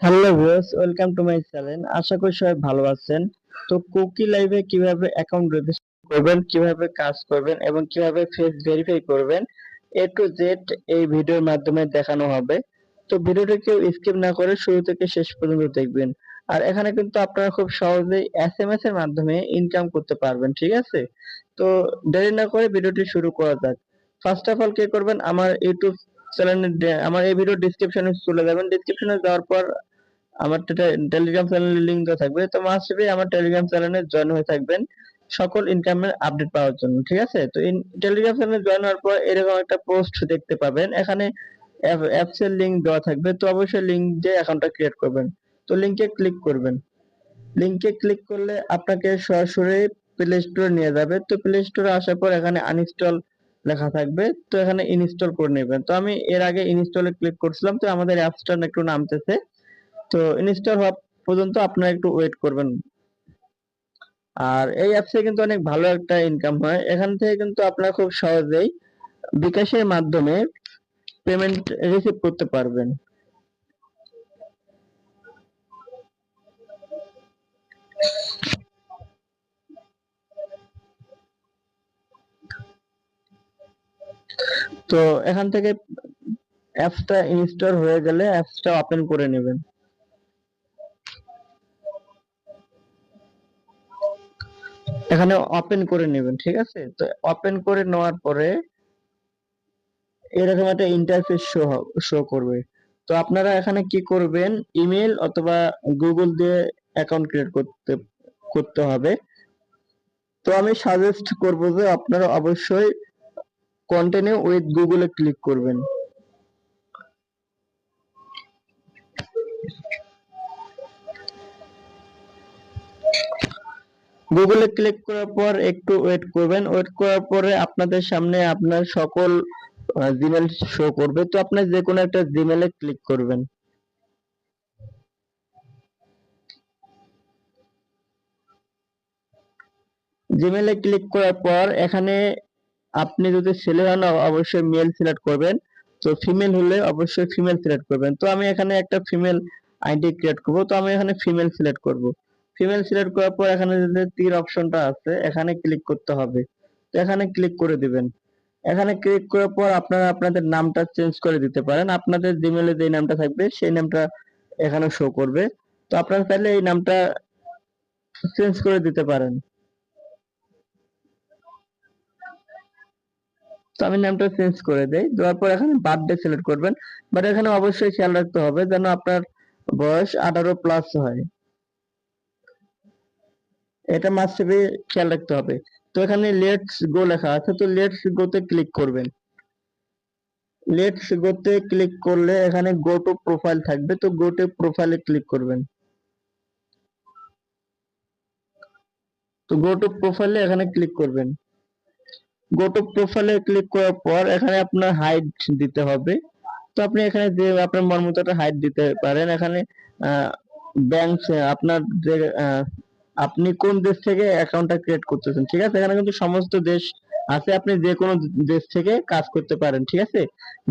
Hello viewers, welcome to my channel. আশা করি সবাই ভালো আছেন। তো কুকি লাইভে কিভাবে অ্যাকাউন্ট রেজিস্টার করবেন, কিভাবে কাজ করবেন এবং কিভাবে ফেস ভেরিফাই করবেন, এ টু জেড এই ভিডিওর মাধ্যমে দেখানো হবে। তো ভিডিওটা কেউ স্কিপ না করে শুরু থেকে শেষ পর্যন্ত দেখবেন। আর এখানে কিন্তু আপনারা খুব সহজেই এসএমএস এর মাধ্যমে ইনকাম করতে পারবেন, ঠিক আছে? তো দেরি না করে ভিডিওটি শুরু করা যাক। ফার্স্ট অফ অল কি করবেন, আমার ইউটিউব চ্যানেলে আমার এই ভিডিও ডেসক্রিপশনে চলে যাবেন। ডেসক্রিপশনে যাওয়ার পর আমার টেলিগ্রাম চ্যানেলের লিংক দেওয়া থাকবে, তো মাস্ট বি আমার টেলিগ্রাম চ্যানেলে জয়েন হয়ে থাকবেন সকল ইনকামের আপডেট পাওয়ার জন্য, ঠিক আছে? তো টেলিগ্রাম চ্যানেলে জয়েন হওয়ার পর এরকম একটা পোস্ট দেখতে পাবেন, এখানে অ্যাপস এর লিংক দেওয়া থাকবে, তো অবশ্যই লিংক দিয়ে অ্যাকাউন্টটা ক্রিয়েট করবেন। তো লিংকে ক্লিক করবেন। লিংকে ক্লিক করলে আপনাকে সরাসরি প্লে স্টোরে নিয়ে যাবে। তো প্লে স্টোরে আসার পর এখানে আনইনস্টল লেখা থাকবে, তো এখানে ইনস্টল করে নেবেন। তো আমি এর আগে ইনস্টলে ক্লিক করছিলাম, তো আমাদের অ্যাপসটা একটু নামতেছে। তো ইনস্টল হওয়া পর্যন্ত আপনারা একটু ওয়েট করবেন। আর এই অ্যাপসে কিন্তু অনেক ভালো একটা ইনকাম হয়, এখান থেকে কিন্তু আপনারা খুব সহজেই বিকাশের মাধ্যমে পেমেন্ট রিসিভ করতে পারবেন। তো এখান থেকে অ্যাপসটা ইনস্টল হয়ে গেলে অ্যাপসটা ওপেন করে নেবেন। এখানে ওপেন করে নেবেন, ঠিক আছে? তো ওপেন করে নেওয়ার পরে এরকম একটা ইন্টারফেস শো করবে। তো আপনারা এখানে কি করবেন, ইমেল অথবা গুগল দিয়ে অ্যাকাউন্ট ক্রিয়েট করতে করতে হবে। তো আমি সাজেস্ট করব যে আপনারা অবশ্যই কন্টিনিউ উইথ গুগলে ক্লিক করবেন। গুগলে ক্লিক করার পর একটু ওয়েট করবেন। ওয়েট করার পরে আপনাদের সামনে আপনার সকল জিমেল শো করবে। তো আপনি যে কোনো একটা জিমেলে ক্লিক করবেন। জিমেলে ক্লিক করার পর এখানে আপনি যদি ছেলে হন অবশ্যই মেল সিলেক্ট করবেন। তো ফিমেল হলে অবশ্যই ফিমেল সিলেক্ট করবেন। তো আমি এখানে একটা ফিমেল আইডি ক্রিয়েট করব, তো আমি এখানে ফিমেল সিলেক্ট করব। ফিমেল সিলেক্ট করার পর এখানে যে তীর অপশনটা আছে এখানে ক্লিক করতে হবে। তো এখানে ক্লিক করে দিবেন। এখানে ক্লিক করার পর আপনারা আপনাদের নামটা চেঞ্জ করে দিতে পারেন। আপনাদের জিমেলে যে নামটা থাকবে সেই নামটা এখানে শো করবে। তো আপনারা চাইলে এই নামটা চেঞ্জ করে দিতে পারেন। তো আমি নামটা চেঞ্জ করে দেই, দেওয়ার পর এখানে বার্থডে সিলেক্ট করবেন। বাট এখানে অবশ্যই খেয়াল রাখতে হবে যেন আপনার বয়স 18+ হয়, এটা মাস্ট বি খেয়াল রাখতে হবে। তো এখানে লেটস গো লেখা আছে, তো লেটস গোতে ক্লিক করবেন। লেটস গোতে ক্লিক করলে এখানে গো টু প্রোফাইল থাকবে, তো গো টু প্রোফাইলে ক্লিক করবেন। তো গো টু প্রোফাইলে এখানে ক্লিক করবেন। গো টু প্রোফাইলে ক্লিক করার পর এখানে আপনার হাইট দিতে হবে। তো আপনি এখানে যে আপনার মন মতো একটা হাইট দিতে পারেন। এখানে ব্যাংক আপনার যে আপনি কোন দেশ থেকে অ্যাকাউন্টটা ক্রিয়েট করতেছেন, ঠিক আছে? এখানে কিন্তু সমস্ত দেশ আছে, আপনি যে কোনো দেশ থেকে কাজ করতে পারেন, ঠিক আছে?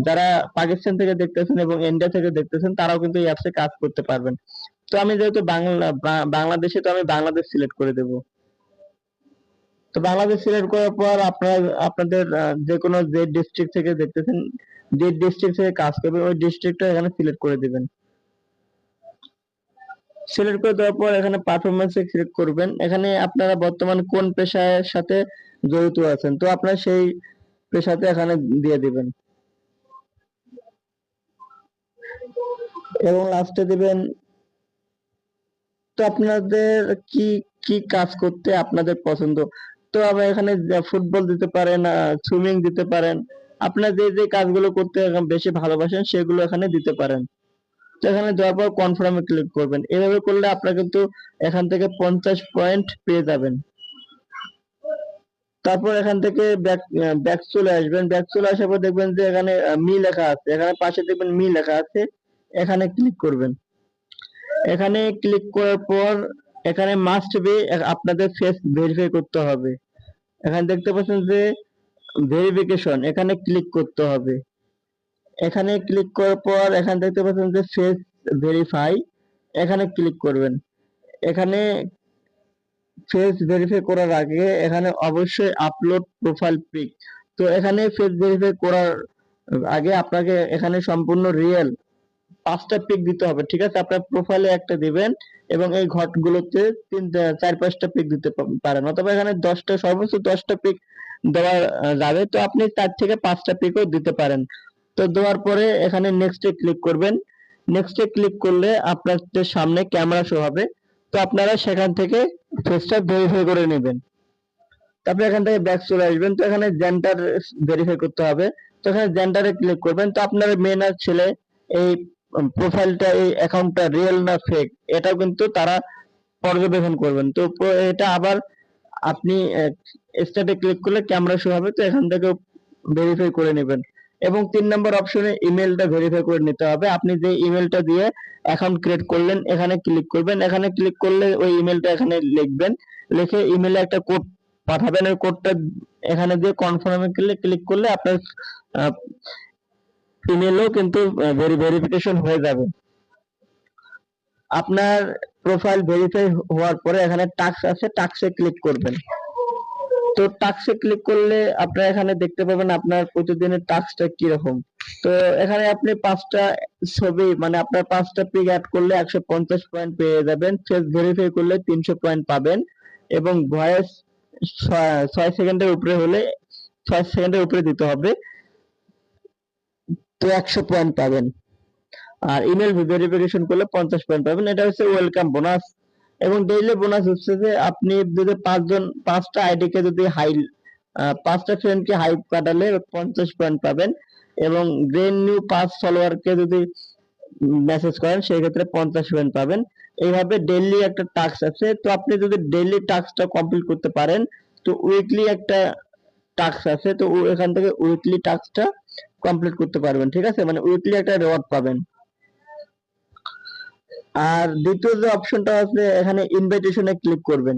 যারা পাকিস্তান থেকে দেখতেছেন এবং ইন্ডিয়া থেকে দেখতেছেন তারাও কিন্তু এই অ্যাপসে কাজ করতে পারবেন। তো আমি যেহেতু বাংলাদেশে, তো আমি বাংলাদেশ সিলেক্ট করে দেব। তো বাংলাদেশ সিলেক্ট করার পর আপনাদের যে কোনো যে ডিস্ট্রিক্ট থেকে দেখতেছেন, যে ডিস্ট্রিক্ট থেকে কাজ করবে ওই ডিস্ট্রিক্টটা এখানে সিলেক্ট করে দিবেন। সিলেক্ট করে দেওয়ার পর এখানে পারফরমেন্সে ক্লিক করবেন। এখানে আপনারা বর্তমান কোন পেশার সাথে জড়িত আছেন, তো আপনারা সেই পেশাতে এখানে দিয়ে দিবেন এবং লাস্টে দিবেন। তো আপনাদের কি কি কাজ করতে আপনাদের পছন্দ, তো আমরা এখানে ফুটবল দিতে পারেন, সুইমিং দিতে পারেন। আপনার যে যে কাজগুলো করতে বেশি ভালোবাসেন সেগুলো এখানে দিতে পারেন। তো এখানে দেওয়ার পর কনফার্মে ক্লিক করবেন। এভাবে করলে আপনারা কিন্তু এখান থেকে 50 পয়েন্ট পেয়ে যাবেন। তারপর এখান থেকে ব্যাক চলে আসবেন। ব্যাক চলে আসার পর দেখবেন যে এখানে মি লেখা আছে, এখানে পাশে দেখবেন মি লেখা আছে, এখানে ক্লিক করবেন। এখানে ক্লিক করার পর এখানে মাস্ট বি আপনাদের ফেস ভেরিফাই করতে হবে। এখানে দেখতে পাচ্ছেন যে ভেরিফিকেশন, এখানে ক্লিক করতে হবে। এখানে ক্লিক করার পর এখানে দেখতে পাচ্ছেন যে ফেস ভেরিফাই, এখানে ক্লিক করবেন। এখানে ফেস ভেরিফাই করার আগে এখানে অবশ্যই আপলোড প্রোফাইল পিক। তো এখানে ফেস ভেরিফাই করার আগে আপনাকে এখানে সম্পূর্ণ রিয়েল 5টা পিক দিতে হবে, ঠিক আছে? আপনার প্রোফাইলে একটা দিবেন এবং এই ঘটগুলোতে 4-5টা পিক দিতে পারেন, অথবা এখানে 10টা, সর্বোচ্চ 10টা পিক দেওয়া যাবে। তো আপনি তার থেকে 5টা পিকও দিতে পারেন। তো দেওয়ার পরে এখানে নেক্সটে ক্লিক করবেন। নেক্সটে ক্লিক করলে আপনাদের সামনে ক্যামেরা শো হবে। তো আপনারা সেখান থেকে ফেসটা ভেরিফাই করে নেবেন। তারপরে এখান থেকে ব্যাক চলে আসবেন। তো এখানে জেন্ডার ভেরিফাই করতে হবে। তো এখানে জেন্ডারে ক্লিক করবেন। তো আপনার মেয়ে না ছেলে, এই প্রোফাইলটা, এই অ্যাকাউন্টটা রিয়েল না ফেক, এটাও কিন্তু তারা পর্যবেক্ষণ করবেন। তো এটা আবার আপনি স্টার্টে ক্লিক করলে ক্যামেরা শো হবে। তো এখান থেকে ভেরিফাই করে নেবেন। এবং 3 নম্বর অপশনে ইমেলটা ভেরিফাই করে নিতে হবে। আপনি যে ইমেলটা দিয়ে অ্যাকাউন্ট ক্রিয়েট করলেন এখানে ক্লিক করবেন। এখানে ক্লিক করলে ওই ইমেলটা এখানে লিখবেন। লিখে ইমেলে একটা কোড পাঠাবেন। ওই কোডটা এখানে দিয়ে কনফার্মে ক্লিক করলে আপনার ইমেলও কিন্তু ভেরিফিকেশন হয়ে যাবে। আপনার প্রোফাইল ভেরিফাই হওয়ার পরে এখানে টাস্ক আছে, টাস্কে ক্লিক করবেন। তো টাস্কে ক্লিক করলে আপনারা এখানে দেখতে পাবেন আপনার প্রতিদিনের টাস্কটা কিরকম। তো এখানে আপনি 5টা ছবি, মানে আপনার 5টা পিক অ্যাড করলে 150 পয়েন্ট পেয়ে যাবেন। ফেস ভেরিফাই করলে 300 পয়েন্ট পাবেন এবং ভয়েস 6 সেকেন্ডের উপরে হলে 6 সেকেন্ডের উপরে দিতে হবে, তো 100 পয়েন্ট পাবেন। আর ইমেল ভেরিফিকেশন করলে 50 পয়েন্ট পাবেন। এটা হচ্ছে ওয়েলকাম বোনাস। এবং ডেইলি বোনাস হচ্ছে যে আপনি যদি 5টা আইডি কে যদি 5টা ফ্রেন্ডকে হাইপ কাটালে 50 পয়েন্ট পাবেন। এবং ব্রেন নিউ 5 ফলোয়ারকে যদি মেসেজ করেন সেই ক্ষেত্রে 50 পয়েন্ট পাবেন। এইভাবে ডেইলি একটা টাস্ক আছে। তো আপনি যদি ডেইলি টাস্কটা কমপ্লিট করতে পারেন, তো উইকলি একটা টাস্ক আছে। তো এখান থেকে উইকলি টাস্কটা কমপ্লিট করতে পারবেন, ঠিক আছে? মানে উইকলি একটা রিওয়ার্ড পাবেন। আর দ্বিতীয় যে অপশনটা আছে এখানে ইনভাইটেশনে ক্লিক করবেন।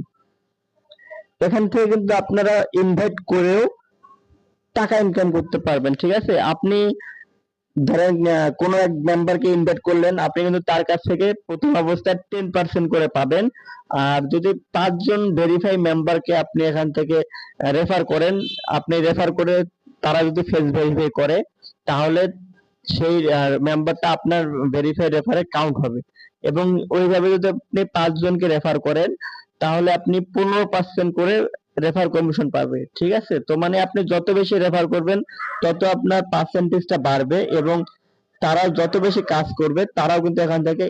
এখান থেকে কিন্তু আপনারা ইনভাইট করেও টাকা ইনকাম করতে পারবেন, ঠিক আছে? আপনি ধরেন কোন এক মেম্বারকে ইনভাইট করলেন, আপনি কিন্তু তার কাছ থেকে প্রথম অবস্থায় 10% করে পাবেন। আর যদি 5 জন ভেরিফাই মেম্বারকে আপনি এখান থেকে রেফার করেন, আপনি রেফার করে তারা যদি ফেস ভেরিফাই করে, তাহলে সেই মেম্বারটা আপনার ভেরিফাই রেফারে কাউন্ট হবে। এবং ওইভাবে যদি আপনি 5 জনকে রেফার করেন, তাহলে আপনি 15% করে রেফার কমিশন পাবে, ঠিক আছে? তো মানে আপনি যত বেশি রেফার করবেন তত আপনার পার্সেন্টেজটা বাড়বে এবং তারা যত বেশি কাজ করবে তারাও কিন্তু এখান থেকে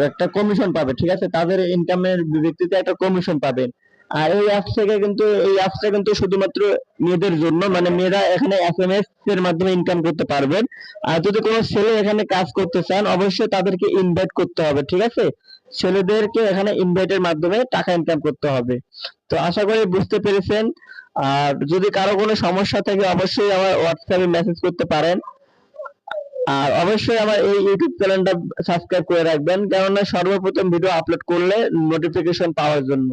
একটা কমিশন পাবে, ঠিক আছে? তাদের ইনকামের ভিত্তিতে একটা কমিশন পাবেন। আর এই অ্যাপসটা কিন্তু শুধুমাত্র মেয়েদের জন্য, মানে মেয়েরা এখানে এসএমএস এর মাধ্যমে ইনকাম করতে পারবেন। আর যদি কোনো ছেলে এখানে কাজ করতে চান, অবশ্যই তাদেরকে ইনভাইট করতে হবে, ঠিক আছে? ছেলেদেরকে এখানে ইনভাইটের মাধ্যমে টাকা ইনকাম করতে হবে। তো আশা করি বুঝতে পেরেছেন। আর যদি কারো কোনো সমস্যা থাকে অবশ্যই আমার হোয়াটসঅ্যাপে মেসেজ করতে পারেন। আর অবশ্যই আমার এই ইউটিউব চ্যানেলটা সাবস্ক্রাইব করে রাখবেন, কেননা সর্বপ্রথম ভিডিও আপলোড করলে নোটিফিকেশন পাওয়ার জন্য।